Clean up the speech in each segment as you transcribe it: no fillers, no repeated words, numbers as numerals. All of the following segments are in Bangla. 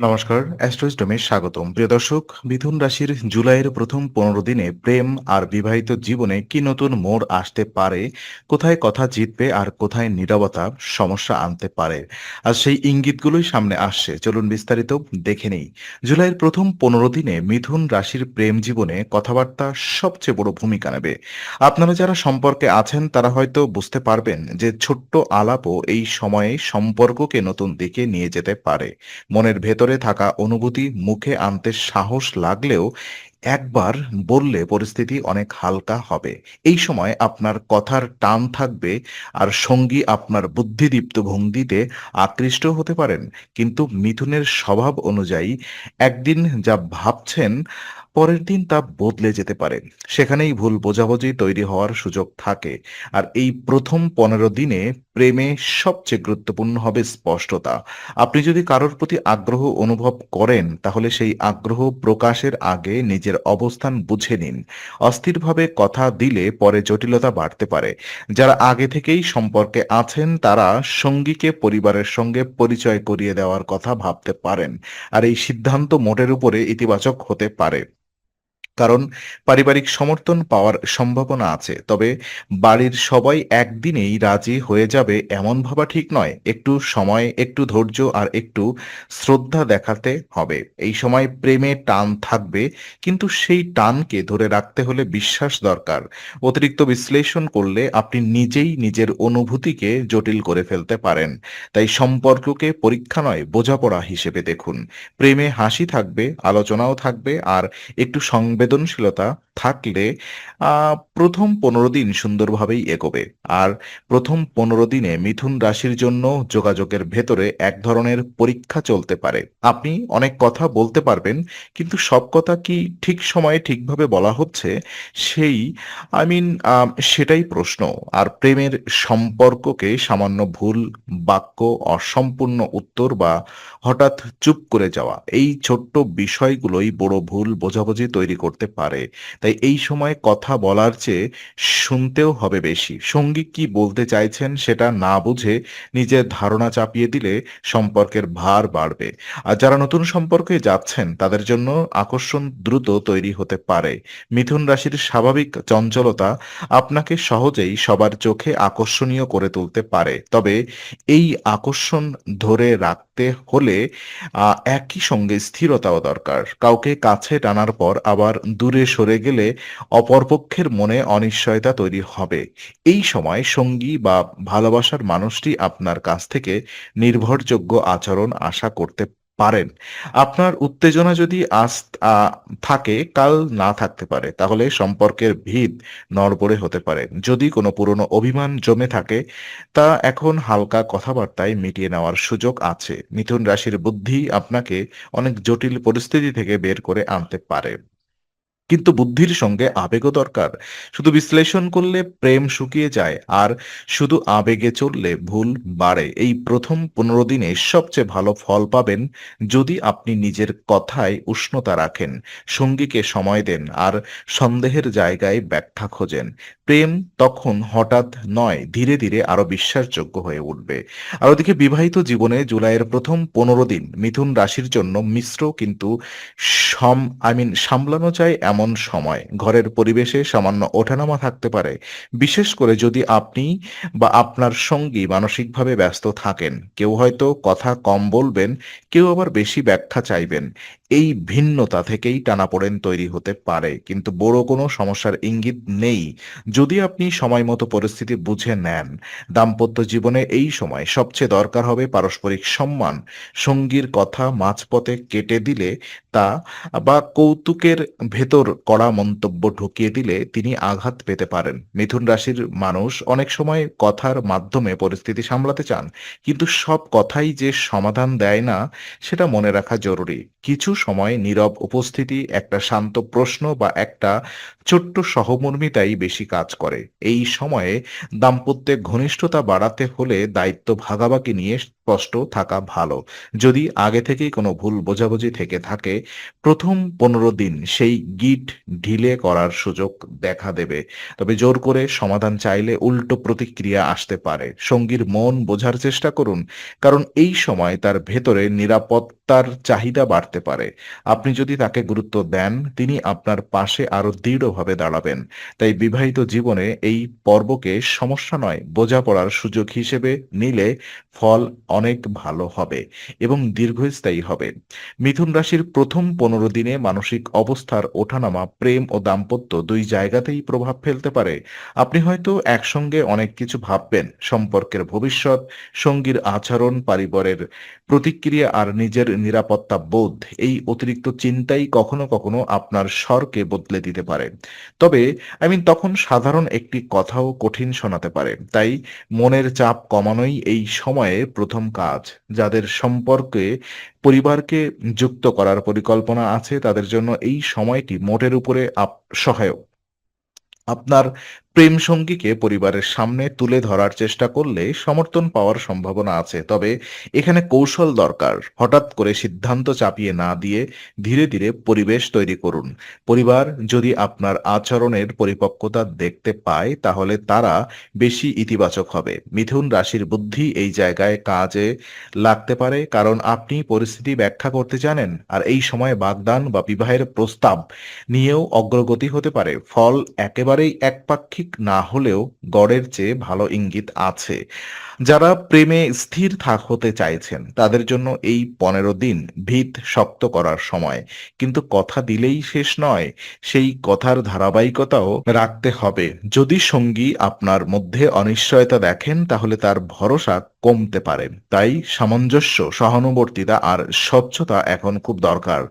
নমস্কার, অ্যাস্ট্রোইস্টমে স্বাগতম। প্রিয় দর্শক, মিথুন রাশির জুলাইয়ের প্রথম ১৫ দিনে প্রেম আর বিবাহিত জীবনে কি নতুন মোড় আসতে পারে, কোথায় কথা জিতবে আর কোথায় নীরবতা সমস্যা আনতে পারে। আর সেই ইঙ্গিতগুলোই সামনে আসছে। চলুন বিস্তারিত দেখে নেই। জুলাইয়ের প্রথম ১৫ দিনে মিথুন রাশির প্রেম জীবনে কথাবার্তা সবচেয়ে বড় ভূমিকা নেবে। আপনারা যারা সম্পর্কে আছেন তারা হয়তো বুঝতে পারবেন যে ছোট্ট আলাপও এই সময়ে সম্পর্ককে নতুন দিকে নিয়ে যেতে পারে। মনের ভেতরে থাকা অনুভূতি মুখে আনতে সাহস লাগলেও একবার বললে পরিস্থিতি অনেক হালকা হবে। এই সময় আপনার কথার টান থাকবে আর সঙ্গী আপনার বুদ্ধিদীপ্ত ভঙ্গিতে আকৃষ্ট হতে পারেন। কিন্তু মিথুনের স্বভাব অনুযায়ী একদিন যা ভাবছেন পরের দিন তা বদলে যেতে পারে। সেখানেই ভুল বোঝাবুঝি তৈরি হওয়ার সুযোগ থাকে। আর এই প্রথম ১৫ দিনে প্রেমে সবচেয়ে গুরুত্বপূর্ণ হবে স্পষ্টতা। আপনি যদি কারোর প্রতি আগ্রহ অনুভব করেন তাহলে সেই আগ্রহ প্রকাশের আগে নিজের অবস্থান বুঝে নিন। অস্থিরভাবে কথা দিলে পরে জটিলতা বাড়তে পারে। যারা আগে থেকেই সম্পর্কে আছেন তারা সঙ্গীকে পরিবারের সঙ্গে পরিচয় করিয়ে দেওয়ার কথা ভাবতে পারেন। আর এই সিদ্ধান্ত মোটের উপরে ইতিবাচক হতে পারে। কারণ পারিবারিক সমর্থন পাওয়ার সম্ভাবনা আছে। তবে বাড়ির সবাই একদিনেই রাজি হয়ে যাবে এমন ভাবা ঠিক নয়। একটু সময়, একটু ধৈর্য আর একটু শ্রদ্ধা দেখাতে হবে। এই সময় প্রেমে টান থাকবে, কিন্তু সেই টানকে ধরে রাখতে হলে বিশ্বাস দরকার। অতিরিক্ত বিশ্লেষণ করলে আপনি নিজেই নিজের অনুভূতিকে জটিল করে ফেলতে পারেন। তাই সম্পর্ককে পরীক্ষা নয়, বোঝাপড়া হিসেবে দেখুন। প্রেমে হাসি থাকবে, আলোচনাও থাকবে আর একটু সংবেদনশীলতা থাকলে প্রথম ১৫ দিন সুন্দরভাবেই এগোবে। আর প্রথম ১৫ দিনে মিথুন রাশির জন্য যোগাযোগের ভেতরে এক ধরনের পরীক্ষা চলতে পারে। আপনি অনেক কথা বলতে পারবেন, কিন্তু সব কথা কি ঠিক সময়ে ঠিকভাবে বলা হচ্ছে সেই আই মিন সেটাই প্রশ্ন। আর প্রেমের সম্পর্ককে সামান্য ভুল বাক্য, অসম্পূর্ণ উত্তর বা হঠাৎ চুপ করে যাওয়া, এই ছোট্ট বিষয়গুলোই বড় ভুল বোঝাবুঝি তৈরি করতে পারে। তাই এই সময় কথা বলার চেয়ে শুনতেও হবে বেশি। সঙ্গী কি বলতে চাইছেন সেটা না বুঝে নিজের ধারণা চাপিয়ে দিলে সম্পর্কের ভার বাড়বে। আর যারা নতুন সম্পর্কে যাচ্ছেন তাদের জন্য আকর্ষণ দ্রুত তৈরি হতে পারে। মিথুন রাশির স্বাভাবিক চঞ্চলতা আপনাকে সহজেই সবার চোখে আকর্ষণীয় করে তুলতে পারে। তবে এই আকর্ষণ ধরে রাখতে হলে একই সঙ্গে স্থিরতাও দরকার। কাউকে কাছে টানার পর আবার দূরে সরে গেলে অপরপক্ষের মনে অনিশ্চয়তা তৈরি হবে। এই সময় সঙ্গী বা ভালোবাসার মানুষটি আপনার কাছ থেকে নির্ভরযোগ্য আচরণ আশা করতে পারেন। আপনার উত্তেজনা যদি আজ আ থাকে, কাল না থাকতে পারে। তাহলে সম্পর্কের ভিত নড়বড়ে হতে পারে। যদি কোনো পুরনো অভিমান জমে থাকে তা এখন হালকা কথাবার্তায় মিটিয়ে নেওয়ার সুযোগ আছে। মিথুন রাশির বুদ্ধি আপনাকে অনেক জটিল পরিস্থিতি থেকে বের করে আনতে পারে। কিন্তু বুদ্ধির সঙ্গে আবেগও দরকার। শুধু বিশ্লেষণ করলে প্রেম শুকিয়ে যায় আর শুধু আবেগে চললে ভুল বাড়ে। এই প্রথম ১৫ দিনে সবচেয়ে ভালো ফল পাবেন যদি আপনি নিজের কথায় উষ্ণতা রাখেন, সঙ্গীকে সময় দেন আর সন্দেহের জায়গায় ব্যাখ্যা খোঁজেন। প্রেম তখন হঠাৎ নয়, ধীরে ধীরে আরো বিশ্বাসযোগ্য হয়ে উঠবে। আর ওদিকে বিবাহিত জীবনে জুলাইয়ের প্রথম ১৫ দিন মিথুন রাশির জন্য মিশ্র কিন্তু সম আই মিন সামলানো যায় এমন সময়। ঘরের পরিবেশে সামান্য ওঠানামা থাকতে পারে। বিশেষ করে যদি আপনি বা আপনার সঙ্গী মানসিকভাবে ব্যস্ত থাকেন। কেউ হয়তো কথা কম বলবেন, কেউ আবার বেশি ব্যাখ্যা চাইবেন। এই ভিন্নতা থেকেই টানাপোড়েন তৈরি হতে পারে। কিন্তু বড় কোনো সমস্যার ইঙ্গিত নেই যদি আপনি সময়মতো পরিস্থিতি বুঝে নেন। দাম্পত্য জীবনে এই সময় সবচেয়ে দরকার হবে পারস্পরিক সম্মান। সঙ্গীর কথা মাঝপথে কেটে দিলে তা বা কৌতুকের ভেতর কড়া মন্তব্য ঢুকিয়ে দিলে তিনি আঘাত পেতে পারেন। মিথুন রাশির মানুষ অনেক সময় কথার মাধ্যমে পরিস্থিতি সামলাতে চান, কিন্তু সব কথাই যে সমাধান দেয় না সেটা মনে রাখা জরুরি। কিছু সময় নীরব উপস্থিতি, একটা শান্ত প্রশ্ন বা একটা ছোট্ট সহমর্মিতাই বেশি কাজ করে। এই সময়ে দাম্পত্যে ঘনিষ্ঠতা বাড়াতে হলে দায়িত্ব ভাগাভাগি নিয়ে স্পষ্ট থাকা ভালো। যদি আগে থেকেই কোনো ভুল বোঝাবুঝি থেকে থাকে, প্রথম ১৫ দিন সেই গিঁট ঢিলে করার সুযোগ দেখা দেবে। তবে জোর করে সমাধান চাইলে উল্টো প্রতিক্রিয়া আসতে পারে। সঙ্গীর মন বোঝার চেষ্টা করুন, কারণ এই সময় তার ভেতরে নিরাপত্তার চাহিদা বাড়তে পারে। আপনি যদি তাকে গুরুত্ব দেন, তিনি আপনার পাশে আরো দৃঢ়ভাবে দাঁড়াবেন। তাই বিবাহিত জীবনে এই পর্বকে সমস্যা নয়, বোঝাপড়ার সুযোগ হিসেবে নিলে ফল অনেক ভালো হবে এবং দীর্ঘস্থায়ী হবে। মিথুন রাশির প্রথম ১৫ দিনে মানসিক অবস্থার ওঠানামা প্রেম ও দাম্পত্য ২ জায়গাতেই প্রভাব ফেলতে পারে। আপনি হয়তো একসঙ্গে অনেক কিছু ভাববেন, সম্পর্কের ভবিষ্যৎ, সঙ্গীর আচরণ, পরিবারের প্রতিক্রিয়া আর নিজের নিরাপত্তা বোধ। এই অতিরিক্ত চিন্তাই কখনো কখনো আপনার স্বরকে বদলে দিতে পারে। তবে তখন সাধারণ একটি কথাও কঠিন শোনাতে পারে। তাই মনের চাপ কমানোই এই সময়ে প্রথম কাজ। যাদের সম্পর্কে পরিবারকে যুক্ত করার পরিকল্পনা আছে, তাদের জন্য এই সময়টি মোটের উপরে সহায়ক। আপনার প্রেম সঙ্গীকে পরিবারের সামনে তুলে ধরার চেষ্টা করলে সমর্থন পাওয়ার সম্ভাবনা আছে। তবে এখানে কৌশল দরকার। হঠাৎ করে সিদ্ধান্ত চাপিয়ে না দিয়ে ধীরে ধীরে পরিবেশ তৈরি করুন। পরিবার যদি আপনার আচরণের পরিপক্কতা দেখতে পায়, তাহলে তারা বেশি ইতিবাচক হবে। মিথুন রাশির বুদ্ধি এই জায়গায় কাজে লাগতে পারে, কারণ আপনি পরিস্থিতি ব্যাখ্যা করতে জানেন। আর এই সময় বাগদান বা বিবাহের প্রস্তাব নিয়েও অগ্রগতি হতে পারে। ফল একেবারেই একপাক্ষিক না হলেও গড়ের চেয়ে ভালো ইঙ্গিত আছে। যারা প্রেমে স্থির হতে চাইছেন, তাদের জন্য এই ১৫ দিন ভিত শক্ত করার সময়। কিন্তু কথা দিলেই শেষ নয়, সেই কথার ধারাবাহিকতাও রাখতে হবে। যদি সঙ্গী আপনার মধ্যে অনিশ্চয়তা দেখেন, তাহলে তার ভরসা কমতে পারে। তাই সামঞ্জস্য, সহানুভূতিতা আর স্বচ্ছতা এখন খুব দরকার।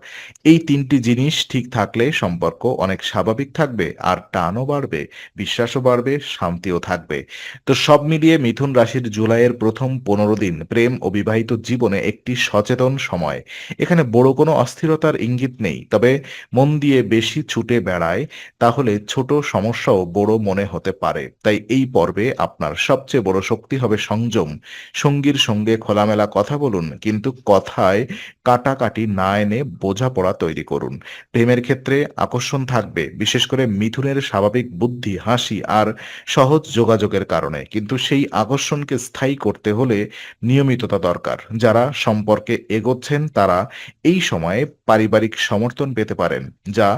এই ৩টি জিনিস ঠিক থাকলে সম্পর্ক অনেক স্বাভাবিক থাকবে, আর টানও বাড়বে, বিশ্বাসও বাড়বে, শান্তিও থাকবে। তো সব মিলিয়ে মিথুন রাশির জুলাইয়ের প্রথম ১৫ দিন প্রেম ও বিবাহিত জীবনে একটি সচেতন সময়। এখানে বড় কোনো অস্থিরতার ইঙ্গিত নেই। তবে মন দিয়ে বেশি ছুটে বেড়ায়, তাহলে ছোট সমস্যাও বড় মনে হতে পারে। তাই এই পর্বে আপনার সবচেয়ে বড় শক্তি হবে সংযম। সঙ্গীর সঙ্গে খোলামেলা কথা বলুন, কিন্তু কথায় কাটাকাটি না এনে বোঝাপড়া তৈরি করুন। প্রেমের ক্ষেত্রে আকর্ষণ থাকবে, বিশেষ করে মিথুনের স্বাভাবিক বুদ্ধি, হাসি আর সহজ যোগাযোগের কারণে। কিন্তু সেই আকর্ষণকে স্থায়ী করতে হলে নিয়মিততা দরকার। যারা সম্পর্কে এগোচ্ছেন, তারা এই সময়ে পারিবারিক সমর্থন পেতে পারেন, যা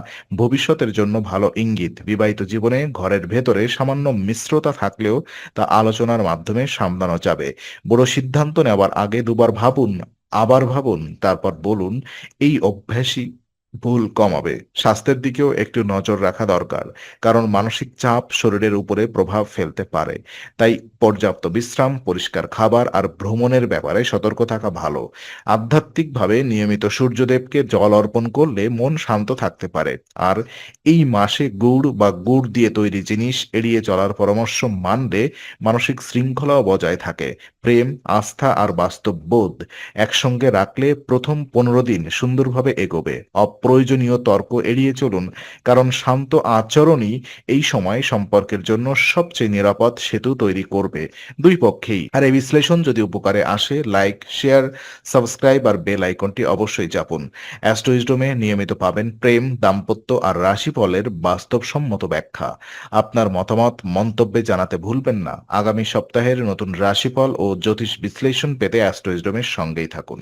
ভবিষ্যতের জন্য ভালো ইঙ্গিত। বিবাহিত জীবনে ঘরের ভেতরে সামান্য মিশ্রতা থাকলেও তা আলোচনার মাধ্যমে সামলানো যাবে। বড় সিদ্ধান্ত নেওয়ার আগে দুবার ভাবুন, আবার ভাবুন, তারপর বলুন। এই অভ্যাসই ভুল কমাবে। স্বাস্থ্যের দিকেও একটু নজর রাখা দরকার, কারণ মানসিক চাপ শরীরের উপরে প্রভাব ফেলতে পারে। তাই পর্যাপ্ত বিশ্রাম, পরিষ্কার খাবার আর ভ্রমণের ব্যাপারে সতর্ক থাকা ভালো। আধ্যাত্মিকভাবে নিয়মিত সূর্যদেবকে জল অর্পণ করলে মন শান্ত থাকতে পারে। আর এই মাসে গুড় বা গুড় দিয়ে তৈরি জিনিস এড়িয়ে চলার পরামর্শ মানলে মানসিক শৃঙ্খলাও বজায় থাকে। প্রেম, আস্থা আর বাস্তববোধ একসঙ্গে রাখলে প্রথম ১৫ দিন সুন্দরভাবে এগোবে। অপ্রয়োজনীয় তর্ক এড়িয়ে চলুন, কারণ শান্ত আচরণই এই সময় সম্পর্কের জন্য সবচেয়ে নিরাপদ সেতু তৈরি করবে দুই পক্ষেই। আর এই বিশ্লেষণ যদি উপকারে আসে, লাইক, শেয়ার, সাবস্ক্রাইব আর বেল আইকনটি অবশ্যই চাপুন। অ্যাস্ট্রোইজডমে নিয়মিত পাবেন প্রেম, দাম্পত্য আর রাশিফলের বাস্তবসম্মত ব্যাখ্যা। আপনার মতামত মন্তব্যে জানাতে ভুলবেন না। আগামী সপ্তাহের নতুন রাশিফল ও জ্যোতিষ বিশ্লেষণ পেতে অ্যাস্ট্রোইজডমের সঙ্গেই থাকুন।